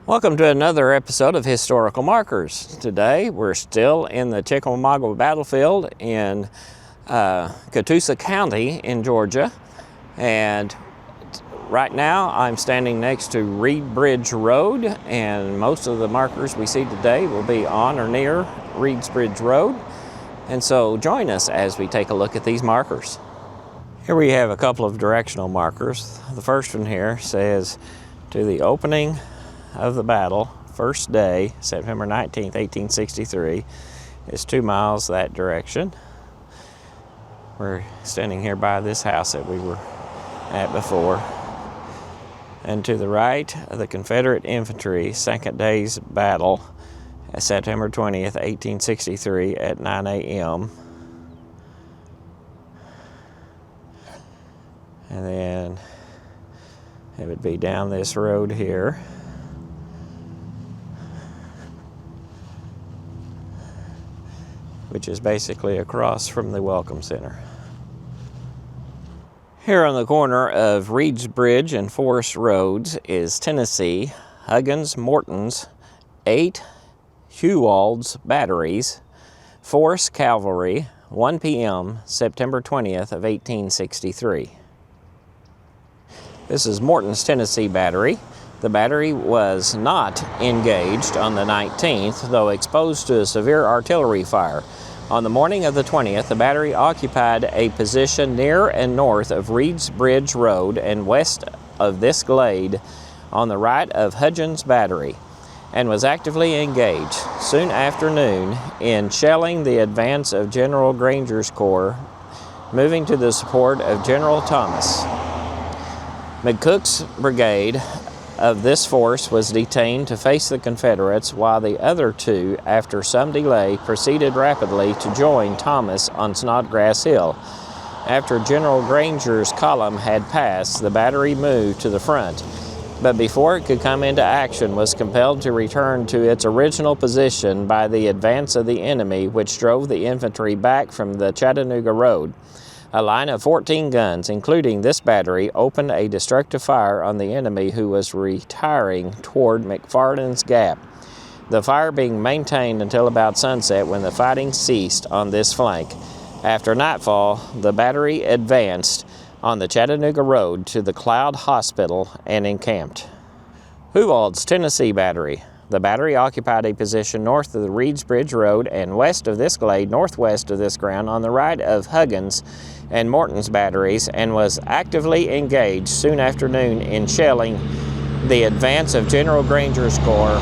Welcome to another episode of Historical Markers. Today we're still in the Chickamauga battlefield in Catoosa County in Georgia, and right now I'm standing next to Reed Bridge Road, and most of the markers we see today will be on or near Reed's Bridge Road. And so join us as we take a look at these markers. Here we have a couple of directional markers. The first one here says, to the opening of the battle, first day, September 19th, 1863, is 2 miles that direction. We're standing here by this house that we were at before. And to the right of the Confederate Infantry, second day's battle, September 20th, 1863 at 9 a.m. And then it would be down this road here. Which is basically across from the Welcome Center. Here on the corner of Reed's Bridge and Forest Roads is Tennessee, Huggins, Morton's, 8 Huwald's batteries, Force Cavalry, 1 p.m., September 20th of 1863. This is Morton's Tennessee battery. The battery was not engaged on the 19th, though exposed to a severe artillery fire. On the morning of the 20th, the battery occupied a position near and north of Reed's Bridge Road and west of this glade on the right of Huggins Battery, and was actively engaged soon after noon in shelling the advance of General Granger's corps, moving to the support of General Thomas. McCook's brigade of this force was detained to face the Confederates, while the other two, after some delay, proceeded rapidly to join Thomas on Snodgrass Hill. After General Granger's column had passed, the battery moved to the front, but before it could come into action was compelled to return to its original position by the advance of the enemy, which drove the infantry back from the Chattanooga Road. A line of 14 guns, including this battery, opened a destructive fire on the enemy who was retiring toward McFarland's Gap, the fire being maintained until about sunset, when the fighting ceased on this flank. After nightfall, the battery advanced on the Chattanooga Road to the Cloud Hospital and encamped. Huwald's Tennessee battery. The battery occupied a position north of the Reed's Bridge Road and west of this glade, northwest of this ground, on the right of Huggins and Morton's batteries, and was actively engaged soon after noon in shelling the advance of General Granger's corps,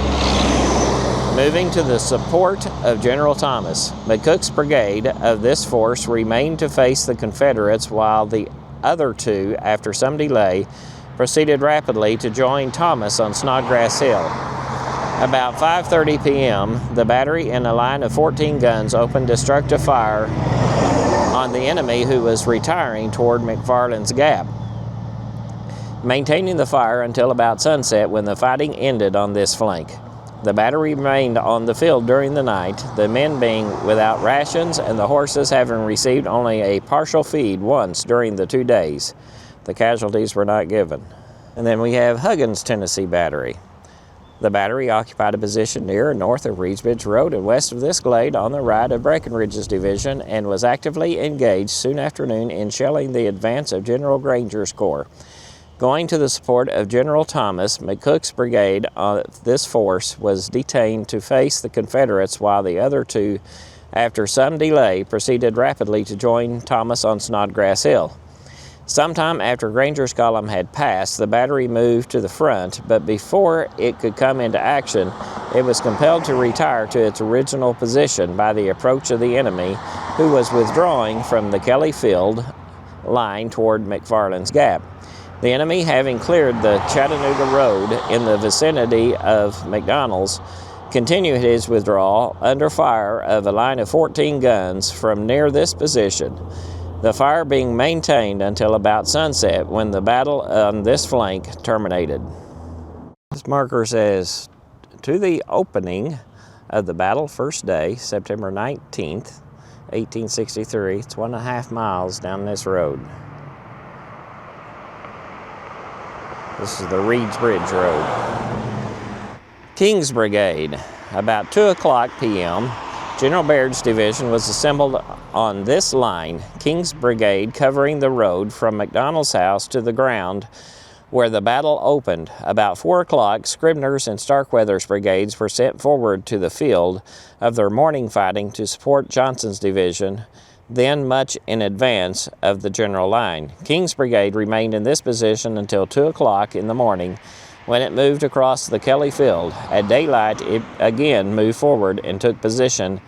moving to the support of General Thomas. McCook's brigade of this force remained to face the Confederates, while the other two, after some delay, proceeded rapidly to join Thomas on Snodgrass Hill. About 5:30 p.m., the battery in a line of 14 guns opened destructive fire on the enemy who was retiring toward McFarland's Gap, maintaining the fire until about sunset, when the fighting ended on this flank. The battery remained on the field during the night, the men being without rations and the horses having received only a partial feed once during the 2 days. The casualties were not given. And then we have Huggins Tennessee battery. The battery occupied a position near and north of Reed's Bridge Road and west of this glade on the right of Breckinridge's division, and was actively engaged soon after noon in shelling the advance of General Granger's corps. Going to the support of General Thomas, McCook's brigade of this force was detained to face the Confederates, while the other two, after some delay, proceeded rapidly to join Thomas on Snodgrass Hill. Sometime after Granger's column had passed, the battery moved to the front, but before it could come into action, it was compelled to retire to its original position by the approach of the enemy, who was withdrawing from the Kelly Field line toward McFarland's Gap. The enemy, having cleared the Chattanooga Road in the vicinity of McDonald's, continued his withdrawal under fire of a line of 14 guns from near this position, the fire being maintained until about sunset, when the battle on this flank terminated. This marker says, to the opening of the battle, first day, September 19th, 1863. It's 1.5 miles down this road. This is the Reed's Bridge Road. King's Brigade. About 2 o'clock p.m., General Baird's division was assembled on this line, King's Brigade covering the road from McDonald's house to the ground where the battle opened. About 4 o'clock, Scribner's and Starkweather's brigades were sent forward to the field of their morning fighting to support Johnson's division, then much in advance of the general line. King's Brigade remained in this position until 2 o'clock in the morning, when it moved across the Kelly Field. At daylight, it again moved forward and took position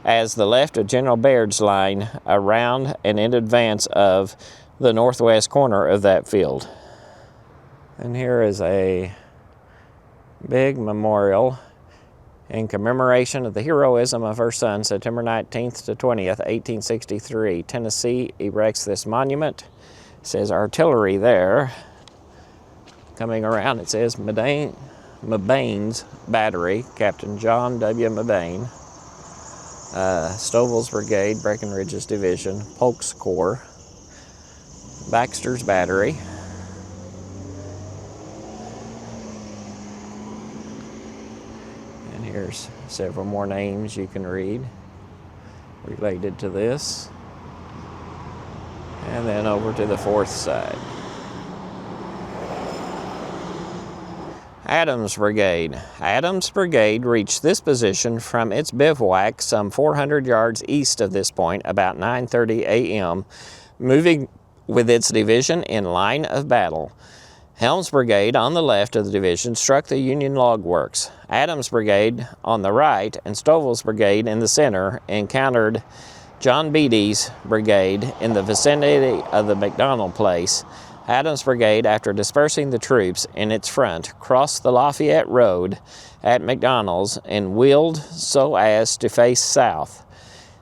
as the left of General Baird's line around and in advance of the northwest corner of that field. And here is a big memorial in commemoration of the heroism of her son, September 19th to 20th, 1863. Tennessee erects this monument. It says artillery there. Coming around, it says Mabane's Battery, Captain John W. Mabane, Stovall's Brigade, Breckinridge's Division, Polk's Corps, Baxter's Battery, and here's several more names you can read related to this, and then over to the fourth side. Adams Brigade. Adams Brigade reached this position from its bivouac some 400 yards east of this point about 9:30 a.m., moving with its division in line of battle. Helm's Brigade on the left of the division struck the Union log works. Adams Brigade on the right and Stovall's Brigade in the center encountered John Beatty's Brigade in the vicinity of the McDonald place. Adams Brigade, after dispersing the troops in its front, crossed the Lafayette Road at McDonald's and wheeled so as to face south.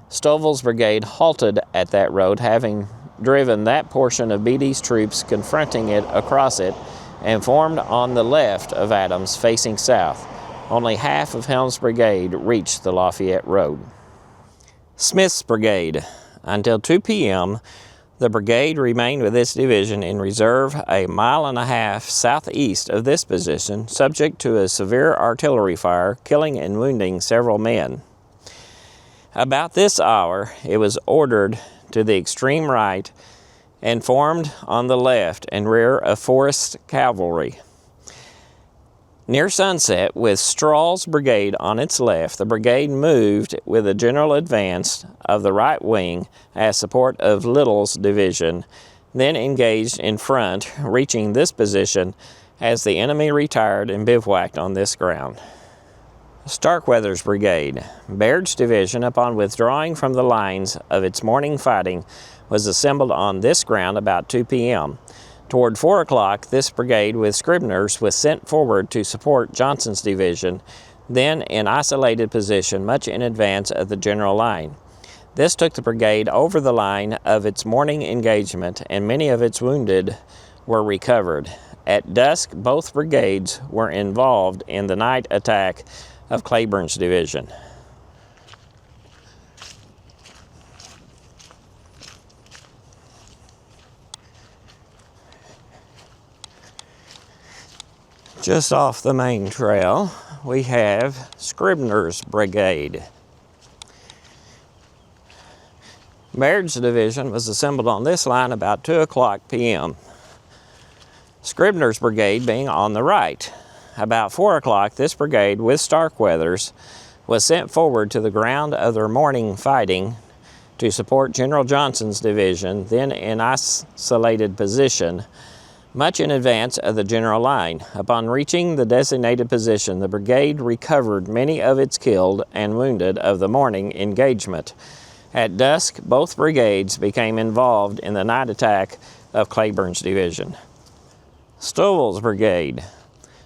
Stovall's Brigade halted at that road, having driven that portion of Beatty's troops confronting it across it, and formed on the left of Adams facing south. Only half of Helm's Brigade reached the Lafayette Road. Smith's Brigade. Until 2 p.m., the brigade remained with its division in reserve a mile and a half southeast of this position, subject to a severe artillery fire, killing and wounding several men. About this hour, it was ordered to the extreme right and formed on the left and rear of Forrest's cavalry. Near sunset, with Strahl's brigade on its left, the brigade moved with a general advance of the right wing as support of Little's division, then engaged in front, reaching this position as the enemy retired and bivouacked on this ground. Starkweather's brigade. Baird's division, upon withdrawing from the lines of its morning fighting, was assembled on this ground about 2 p.m. Toward 4 o'clock, this brigade with Scribner's was sent forward to support Johnson's division, then in isolated position much in advance of the general line. This took the brigade over the line of its morning engagement, and many of its wounded were recovered. At dusk, both brigades were involved in the night attack of Cleburne's division. Just off the main trail, we have Scribner's Brigade. Baird's division was assembled on this line about 2 o'clock p.m. Scribner's Brigade being on the right. About 4 o'clock, this brigade, with Starkweather's, was sent forward to the ground of their morning fighting to support General Johnson's division, then in isolated position, much in advance of the general line. Upon reaching the designated position, the brigade recovered many of its killed and wounded of the morning engagement. At dusk, both brigades became involved in the night attack of Cleburne's division. Stovall's Brigade.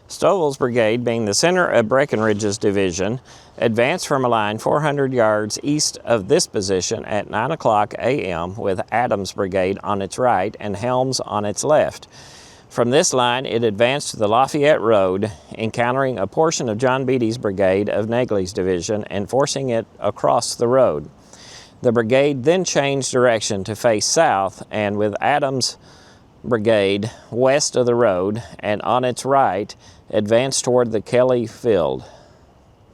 Stovall's Brigade, being the center of Breckinridge's division, advanced from a line 400 yards east of this position at 9 o'clock a.m. with Adams Brigade on its right and Helm's on its left. From this line, it advanced to the Lafayette Road, encountering a portion of John Beatty's brigade of Negley's division and forcing it across the road. The brigade then changed direction to face south, and with Adams' brigade west of the road and on its right, advanced toward the Kelly Field.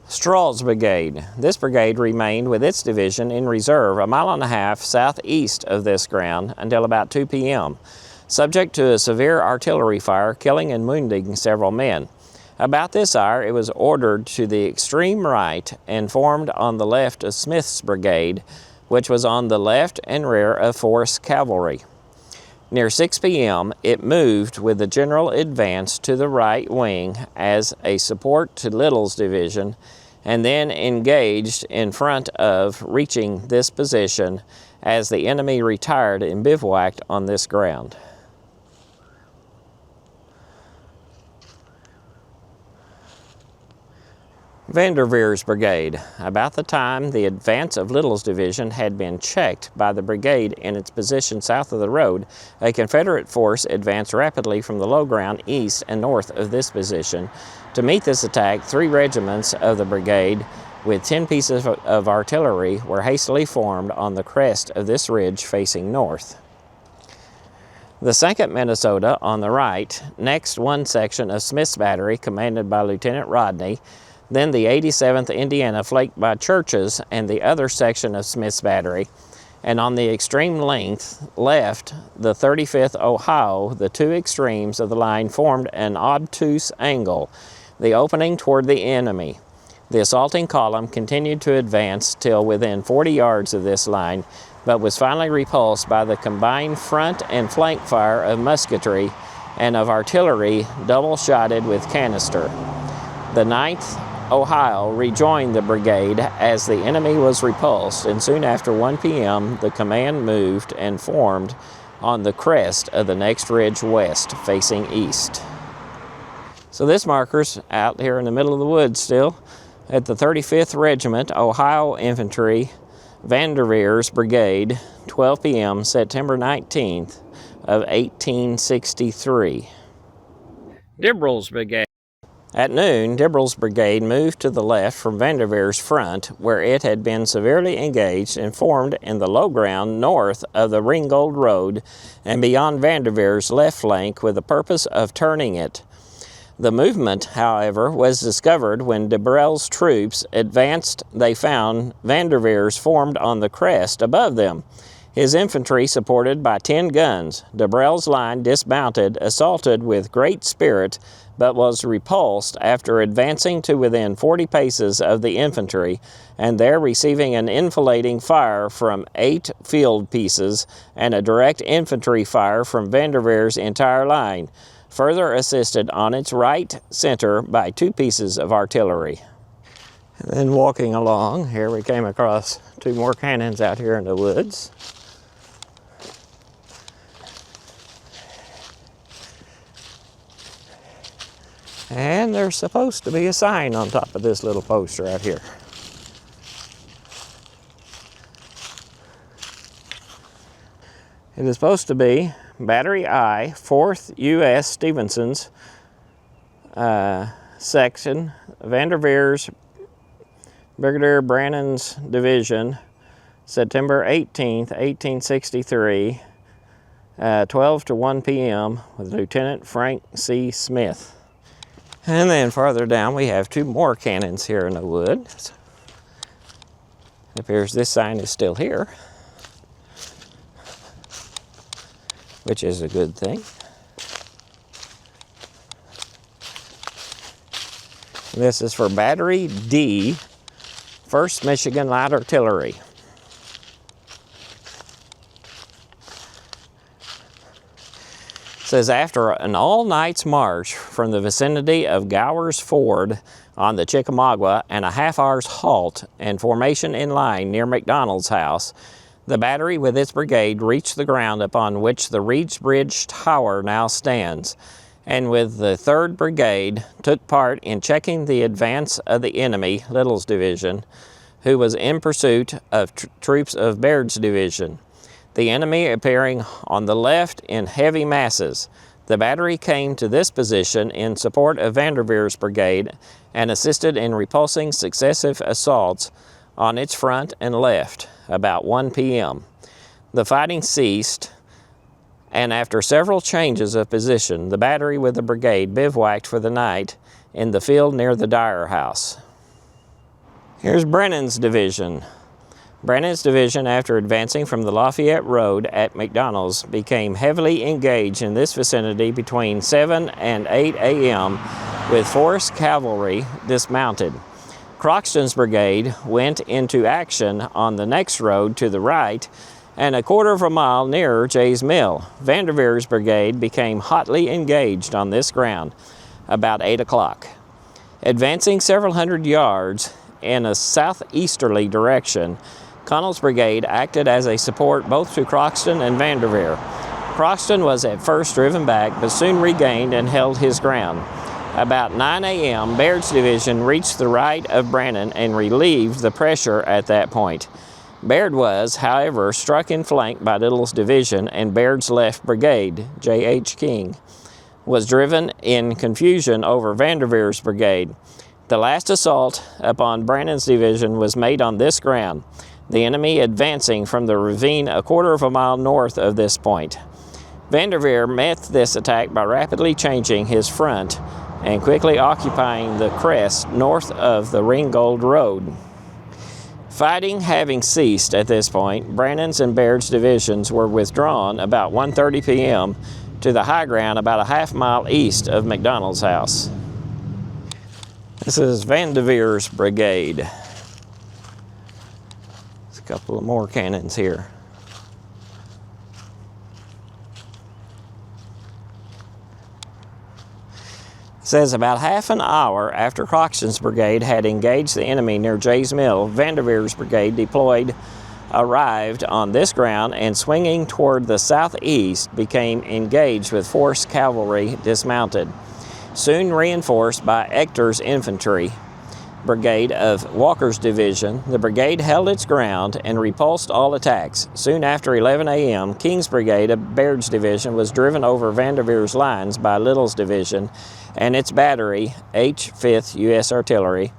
Strahl's brigade. This brigade remained with its division in reserve a mile and a half southeast of this ground until about 2 p.m., subject to a severe artillery fire, killing and wounding several men. About this hour, it was ordered to the extreme right and formed on the left of Smith's brigade, which was on the left and rear of Forrest's cavalry. Near 6 p.m., it moved with the general advance to the right wing as a support to Little's division, and then engaged in front of reaching this position as the enemy retired and bivouacked on this ground. Vanderveer's brigade. About the time the advance of Little's division had been checked by the brigade in its position south of the road, a Confederate force advanced rapidly from the low ground east and north of this position. To meet this attack, 3 regiments of the brigade with 10 pieces of artillery were hastily formed on the crest of this ridge facing north. The 2nd Minnesota on the right, next one section of Smith's battery commanded by Lieutenant Rodney, then the 87th Indiana flanked by Church's and the other section of Smith's battery, and on the extreme length left, the 35th Ohio. The 2 extremes of the line formed an obtuse angle, the opening toward the enemy. The assaulting column continued to advance till within 40 yards of this line, but was finally repulsed by the combined front and flank fire of musketry and of artillery double-shotted with canister. The 9th Ohio rejoined the brigade as the enemy was repulsed, and soon after 1 p.m. the command moved and formed on the crest of the next ridge west, facing east. So this marker's out here in the middle of the woods still at the 35th Regiment, Ohio Infantry, Vanderveer's brigade, 12 p.m., September 19th of 1863. Dibrell's brigade. At noon, Dibrell's brigade moved to the left from Vanderveer's front, where it had been severely engaged and formed in the low ground north of the Ringgold Road and beyond Vanderveer's left flank with the purpose of turning it. The movement, however, was discovered when Dibrell's troops advanced. They found Vanderveer's formed on the crest above them, his infantry supported by 10 guns. Dibrell's line dismounted, assaulted with great spirit, but was repulsed after advancing to within 40 paces of the infantry, and there receiving an enfilading fire from 8 field pieces and a direct infantry fire from Vanderveer's entire line, further assisted on its right center by 2 pieces of artillery. And then walking along, here we came across 2 more cannons out here in the woods. And there's supposed to be a sign on top of this little post right here. It is supposed to be Battery I, 4th U.S. Stevenson's section, Vanderveer's Brigadier Brannan's division, September 18th, 1863, 12 to 1 p.m. with Lieutenant Frank C. Smith. And then farther down, we have 2 more cannons here in the wood. It appears this sign is still here, which is a good thing. This is for Battery D, 1st Michigan Light Artillery. It says, after an all-night's march from the vicinity of Gower's Ford on the Chickamauga and a half-hour's halt and formation in line near McDonald's house, the battery with its brigade reached the ground upon which the Reed's Bridge Tower now stands, and with the 3rd Brigade took part in checking the advance of the enemy, Little's division, who was in pursuit of troops of Baird's division, the enemy appearing on the left in heavy masses. The battery came to this position in support of Vanderveer's brigade and assisted in repulsing successive assaults on its front and left about 1 p.m. The fighting ceased, and after several changes of position, the battery with the brigade bivouacked for the night in the field near the Dyer House. Here's Brannan's division. Brannan's division, after advancing from the Lafayette Road at McDonald's, became heavily engaged in this vicinity between 7 and 8 a.m. with forced cavalry dismounted. Croxton's brigade went into action on the next road to the right and a quarter of a mile nearer Jay's Mill. Vanderveer's brigade became hotly engaged on this ground about 8 o'clock. Advancing several hundred yards in a southeasterly direction, Connell's brigade acted as a support both to Croxton and Vanderveer. Croxton was at first driven back, but soon regained and held his ground. About 9 a.m., Baird's division reached the right of Brannan and relieved the pressure at that point. Baird was, however, struck in flank by Little's division, and Baird's left brigade, J.H. King, was driven in confusion over Vanderveer's brigade. The last assault upon Brannan's division was made on this ground, the enemy advancing from the ravine a quarter of a mile north of this point. Vanderveer met this attack by rapidly changing his front and quickly occupying the crest north of the Ringgold Road. Fighting having ceased at this point, Brannan's and Baird's divisions were withdrawn about 1:30 p.m. to the high ground about a half mile east of McDonald's house. This is Vanderveer's brigade. There's a couple of more cannons here. It says about half an hour after Croxton's brigade had engaged the enemy near Jay's Mill, Vanderveer's brigade arrived on this ground and swinging toward the southeast became engaged with forced cavalry dismounted. Soon reinforced by Ector's infantry brigade of Walker's division, the brigade held its ground and repulsed all attacks. Soon after 11 a.m., King's brigade of Baird's division was driven over Vanderveer's lines by Little's division, and its battery, H. 5th U.S. Artillery,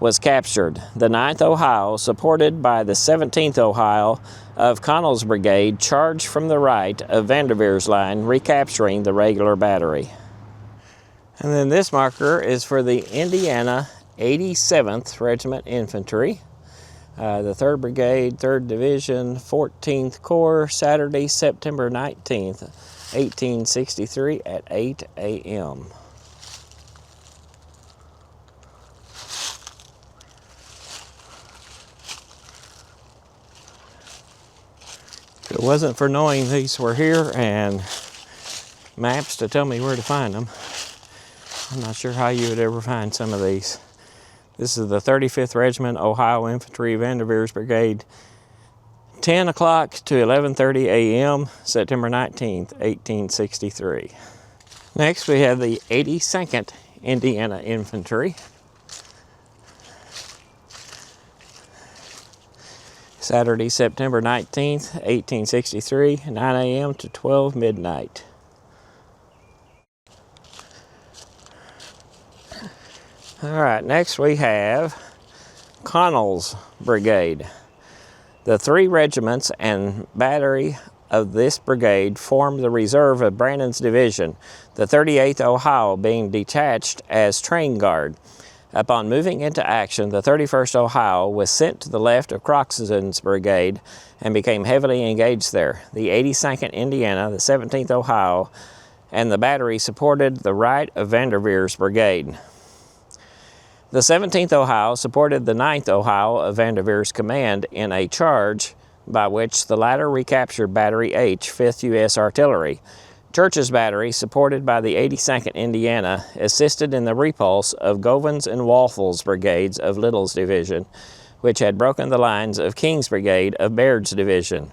was captured. The 9th Ohio, supported by the 17th Ohio of Connell's brigade, charged from the right of Vanderveer's line, recapturing the regular battery. And then this marker is for the Indiana 87th Regiment Infantry, the 3rd Brigade, 3rd Division, 14th Corps, Saturday, September 19th, 1863 at 8 a.m. If it wasn't for knowing these were here and maps to tell me where to find them, I'm not sure how you would ever find some of these. This is the 35th Regiment, Ohio Infantry, Vanderveer's Brigade, 10 o'clock to 11:30 a.m., September 19th, 1863. Next, we have the 82nd Indiana Infantry. Saturday, September 19th, 1863, 9 a.m. to 12 midnight. All right, next we have Connell's Brigade. The 3 regiments and battery of this brigade formed the reserve of Brannan's division, the 38th Ohio being detached as train guard. Upon moving into action, the 31st Ohio was sent to the left of Croxton's brigade and became heavily engaged there. The 82nd Indiana, the 17th Ohio, and the battery supported the right of Vanderveer's brigade. The 17th Ohio supported the 9th Ohio of Vanderveer's command in a charge by which the latter recaptured Battery H, 5th U.S. Artillery. Church's battery, supported by the 82nd Indiana, assisted in the repulse of Govin's and Walthel's brigades of Little's division, which had broken the lines of King's brigade of Baird's division.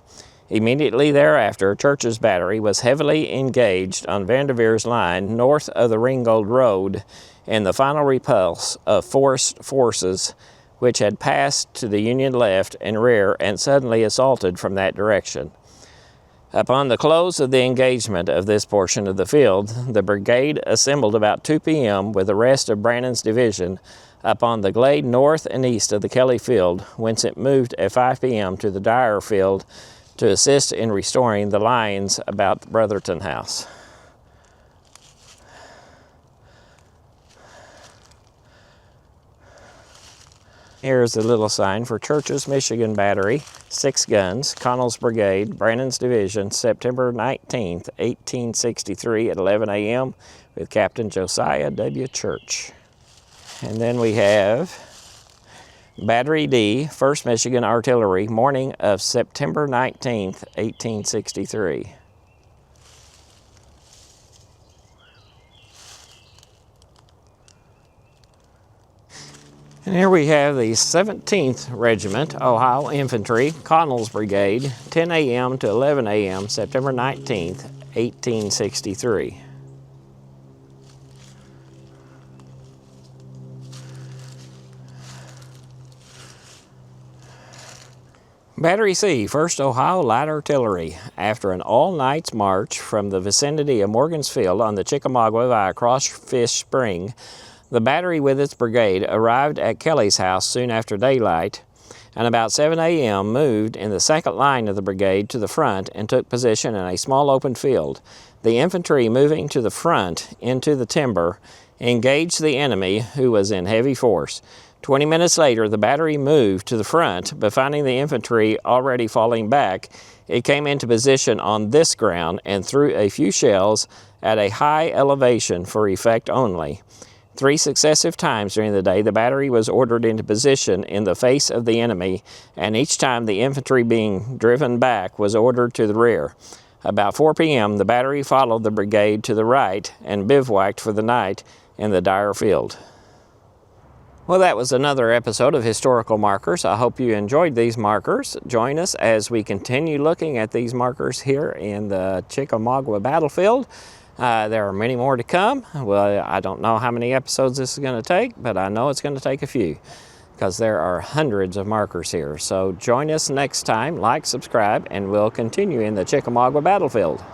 Immediately thereafter, Church's battery was heavily engaged on Vanderveer's line north of the Ringgold Road in the final repulse of forced forces which had passed to the Union left and rear and suddenly assaulted from that direction. Upon the close of the engagement of this portion of the field, the brigade assembled about 2 p.m. with the rest of Brannan's division upon the glade north and east of the Kelly Field, whence it moved at 5 p.m. to the Dyer Field to assist in restoring the lines about the Brotherton House. Here's a little sign for Church's Michigan Battery, 6 guns, Connell's Brigade, Brannan's Division, September 19th, 1863 at 11 a.m. with Captain Josiah W. Church. And then we have Battery D, 1st Michigan Artillery, morning of September 19th, 1863. And here we have the 17th Regiment, Ohio Infantry, Connell's Brigade, 10 a.m. to 11 a.m., September 19th, 1863. Battery C, 1st Ohio Light Artillery. After an all-night march from the vicinity of Morgan's Field on the Chickamauga via Crawfish Spring, the battery with its brigade arrived at Kelly's house soon after daylight, and about 7 a.m. moved in the second line of the brigade to the front and took position in a small open field. The infantry, moving to the front into the timber, engaged the enemy, who was in heavy force. 20 minutes later, the battery moved to the front, but finding the infantry already falling back, it came into position on this ground and threw a few shells at a high elevation for effect only. 3 successive times during the day, the battery was ordered into position in the face of the enemy, and each time the infantry being driven back was ordered to the rear. About 4 p.m., the battery followed the brigade to the right and bivouacked for the night in the Dyer Field. Well, that was another episode of Historical Markers. I hope you enjoyed these markers. Join us as we continue looking at these markers here in the Chickamauga battlefield. There are many more to come. Well, I don't know how many episodes this is going to take, but I know it's going to take a few because there are hundreds of markers here. So join us next time, like, subscribe, and we'll continue in the Chickamauga battlefield.